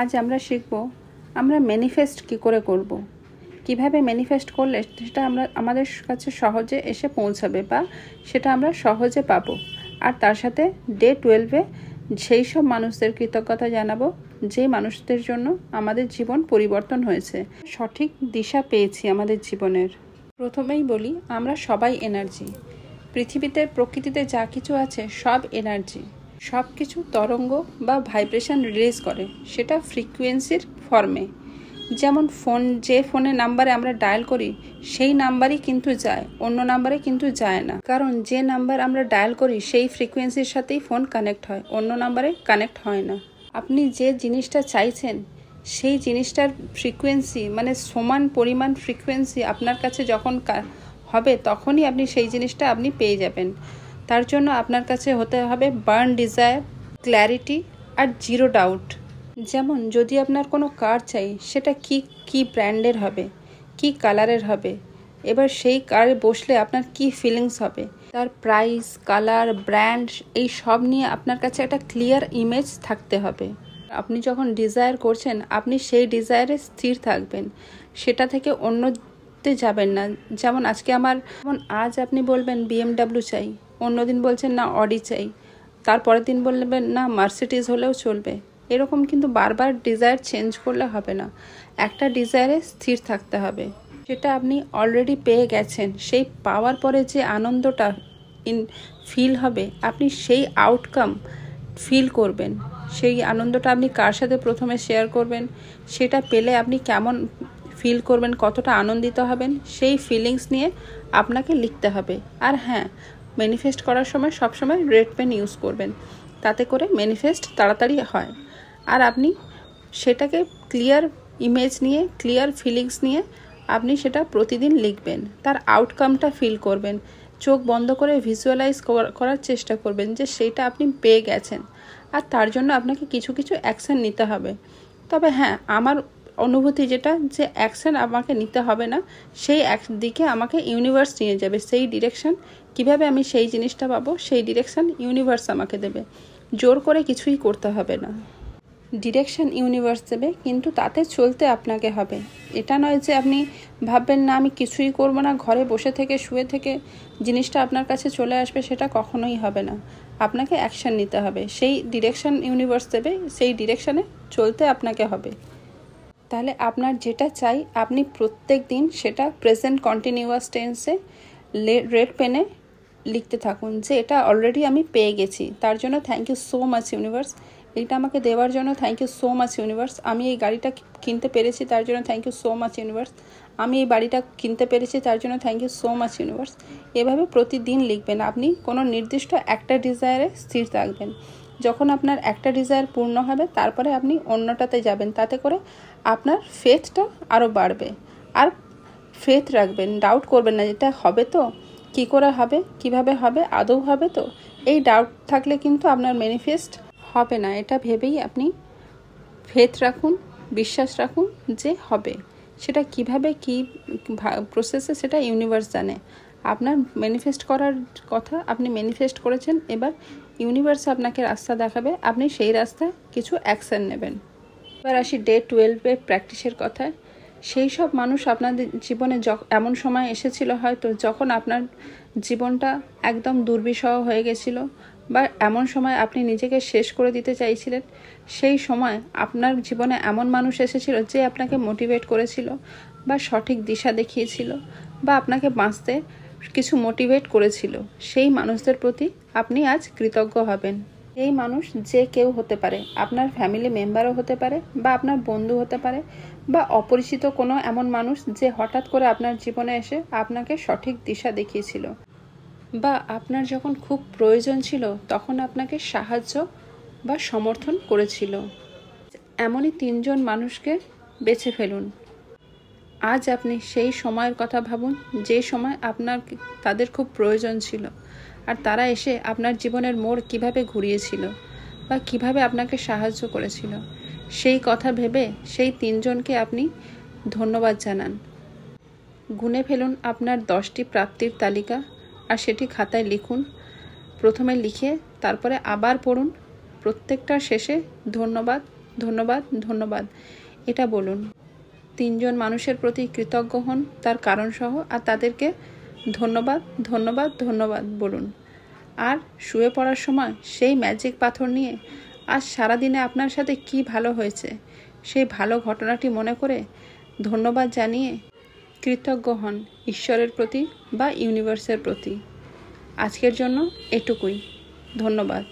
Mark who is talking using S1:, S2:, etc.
S1: আজ আমরা শিখব আমরা ম্যানিফেস্ট কী করে করব। কিভাবে ম্যানিফেস্ট করলে সেটা আমাদের কাছে সহজে এসে পৌঁছাবে বা সেটা আমরা সহজে পাবো। আর তার সাথে ডে 12-এ সেই সব মানুষদের কৃতজ্ঞতা জানাবো যে মানুষদের জন্য আমাদের জীবন পরিবর্তন হয়েছে, সঠিক দিশা পেয়েছি আমাদের জীবনের। প্রথমেই বলি, আমরা সবাই এনার্জি। পৃথিবীতে প্রকৃতিতে যা কিছু আছে সব এনার্জি। সব কিছু তরঙ্গ বা ভাইব্রেশন রিলিজ করে, সেটা ফ্রিকোয়েন্সির ফর্মে। যেমন যে ফোনের নাম্বারে আমরা ডায়াল করি সেই নাম্বারই কিন্তু যায়, অন্য নাম্বারে কিন্তু যায় না। কারণ যে নাম্বার আমরা ডায়াল করি সেই ফ্রিকোয়েন্সির সাথেই ফোন কানেক্ট হয়, অন্য নাম্বারে কানেক্ট হয় না। আপনি যে জিনিসটা চাইছেন সেই জিনিসটার ফ্রিকোয়েন্সি মানে সমান পরিমাণ ফ্রিকোয়েন্সি আপনার কাছে যখন হবে তখনই আপনি সেই জিনিসটা আপনি পেয়ে যাবেন। তার জন্য আপনার কাছে হতে হবে বার্ন ডিজায়ার, ক্ল্যারিটি আর জিরো ডাউট। যেমন যদি আপনার কোনো কার চাই, সেটা কি ব্র্যান্ডের হবে, কি কালারের হবে, এবার সেই কারে বসলে আপনার কি ফিলিংস হবে, তার প্রাইস, কালার, ব্র্যান্ড, এই সব নিয়ে আপনার কাছে একটা ক্লিয়ার ইমেজ থাকতে হবে। আপনি যখন ডিজায়ার করছেন আপনি সেই ডিজায়ারে স্থির থাকবেন, সেটা থেকে অন্যতে যাবেন না। যেমন আজ আপনি বলবেন BMW চাই, অন্যদিন বলছেন না অডি চাই, তারপরের দিন বলবেন না মার্সিডিজ হলেও চলবে। এরকম কিন্তু বারবার ডিজায়ার চেঞ্জ করলে হবে না, একটা ডিজায়ারে স্থির থাকতে হবে। সেটা আপনি অলরেডি পেয়ে গেছেন, সেই পাওয়ার পরে যে আনন্দটা ফিল হবে, আপনি সেই আউটকাম ফিল করবেন। সেই আনন্দটা আপনি কার সাথে প্রথমে শেয়ার করবেন, সেটা পেলে আপনি কেমন ফিল করবেন, কতটা আনন্দিত হবেন, সেই ফিলিংস নিয়ে আপনাকে লিখতে হবে। আর হ্যাঁ, ম্যানিফেস্ট করার সময় সবসময় রেড পেন ইউজ করবেন, তাতে করে ম্যানিফেস্ট তাড়াতাড়ি হয়। আর আপনি সেটাকে ক্লিয়ার ইমেজ নিয়ে, ক্লিয়ার ফিলিংস নিয়ে আপনি সেটা প্রতিদিন লিখবেন, তার আউটকামটা ফিল করবেন, চোখ বন্ধ করে ভিজুয়ালাইজ করার চেষ্টা করবেন যে সেইটা আপনি পেয়ে গেছেন। আর তার জন্য আপনাকে কিছু অ্যাকশান নিতে হবে। তবে হ্যাঁ, আমার অনুভূতি যেটা, যে অ্যাকশান আমাকে নিতে হবে না, সেই দিকে আমাকে ইউনিভার্স নিয়ে যাবে, সেই ডিরেকশন কিভাবে আমি সেই জিনিসটা পাবো, সেই ডিরেকশন ইউনিভার্স আমাকে দেবে। জোর করে কিছুই করতে হবে না, ডিরেকশন ইউনিভার্স দেবে, কিন্তু তাতে চলতে আপনাকে হবে। এটা নয় যে আপনি ভাববেন না আমি কিছুই করব না, ঘরে বসে থেকে শুয়ে থেকে জিনিসটা আপনার কাছে চলে আসবে, সেটা কখনোই হবে না। আপনাকে অ্যাকশান নিতে হবে, সেই ডিরেকশন ইউনিভার্স দেবে, সেই ডিরেকশানে চলতে আপনাকে হবে। তাহলে আপনার যেটা চাই আপনি প্রত্যেক দিন সেটা প্রেজেন্ট কন্টিনিউয়াস টেন্সে রেড পেনে লিখতে থাকুন যে এটা অলরেডি আমি পেয়ে গেছি, তার জন্য thank you so much universe. এটা আমাকে দেওয়ার জন্য thank you so much universe. আমি এই গাড়িটা কিনতে পেরেছি, তার জন্য thank you so much universe. আমি এই বাড়িটা কিনতে পেরেছি, তার জন্য thank you so much universe. এভাবে প্রতিদিন লিখবেন। আপনি কোনো নির্দিষ্ট একটা ডিজায়ারে স্থির থাকবেন। যখন আপনার একটা ডিজায়ার পূর্ণ হবে তারপরে আপনি অন্যটাতে যাবেন, তাতে করে আপনার ফেথটা আরও বাড়বে। আর ফেথ রাখবেন, ডাউট করবেন না, যেটা হবে তো, কী করে হবে, কিভাবে হবে, আদৌ হবে তো, এই ডাউট থাকলে কিন্তু আপনার ম্যানিফেস্ট হবে না। এটা ভেবেই আপনি ফেথ রাখুন, বিশ্বাস রাখুন যে হবে। সেটা কিভাবে কি প্রসেসে সেটা ইউনিভার্স জানে। আপনার ম্যানিফেস্ট করার কথা আপনি ম্যানিফেস্ট করেছেন, এবার ইউনিভার্স আপনাকে রাস্তা দেখাবে, আপনি সেই রাস্তায় কিছু অ্যাকশন নেবেন। এবার আসি ডে 12-এ প্র্যাকটিসের কথায়। সেই সব মানুষ আপনাদের জীবনে এমন সময় এসেছিল হয়তো যখন আপনার জীবনটা একদম দুর্বিষহ হয়ে গেছিলো, বা এমন সময় আপনি নিজেকে শেষ করে দিতে চাইছিলেন। সেই সময় আপনার জীবনে এমন মানুষ এসেছিল যে আপনাকে মোটিভেট করেছিল, বা সঠিক দিশা দেখিয়েছিল, বা আপনাকে বাঁচতে কিছু মোটিভেট করেছিল। সেই মানুষদের প্রতি আপনি আজ কৃতজ্ঞ হবেন। এই মানুষ যে কেউ হতে পারে, আপনার ফ্যামিলি মেম্বারও হতে পারে, বা আপনার বন্ধু হতে পারে, বা অপরিচিত কোনো এমন মানুষ যে হঠাৎ করে আপনার জীবনে এসে আপনাকে সঠিক দিশা দেখিয়েছিল, বা আপনার যখন খুব প্রয়োজন ছিল তখন আপনাকে সাহায্য বা সমর্থন করেছিল। এমনই 3জন মানুষকে বেছে ফেলুন। আজ আপনি সেই সময়ের কথা ভাবুন যে সময় তাদের খুব প্রয়োজন ছিল, আর তারা এসে আপনার জীবনের মোড় কিভাবে ঘুরিয়েছিল বা কিভাবে আপনাকে সাহায্য করেছিল। সেই কথা ভেবে সেই 3জনকে আপনি ধন্যবাদ জানান। গুনে ফেলুন আপনার 10টি প্রাপ্তির তালিকা, আর সেটি খাতায় লিখুন। প্রথমে লিখে তারপরে আবার পড়ুন। প্রত্যেকটা শেষে ধন্যবাদ ধন্যবাদ, ধন্যবাদ এটা বলুন। 3 জন মানুষের প্রতি কৃতজ্ঞ হন তার কারণ সহ, আর তাদেরকে ধন্যবাদ, ধন্যবাদ, ধন্যবাদ বলুন। আর শুয়ে পড়ার সময় সেই ম্যাজিক পাথর নিয়ে আজ সারাদিনে আপনার সাথে কি ভালো হয়েছে সেই ভালো ঘটনাটি মনে করে ধন্যবাদ জানিয়ে কৃতজ্ঞ হন ঈশ্বরের প্রতি বা ইউনিভার্সের প্রতি। আজকের জন্য এটুকুই। ধন্যবাদ।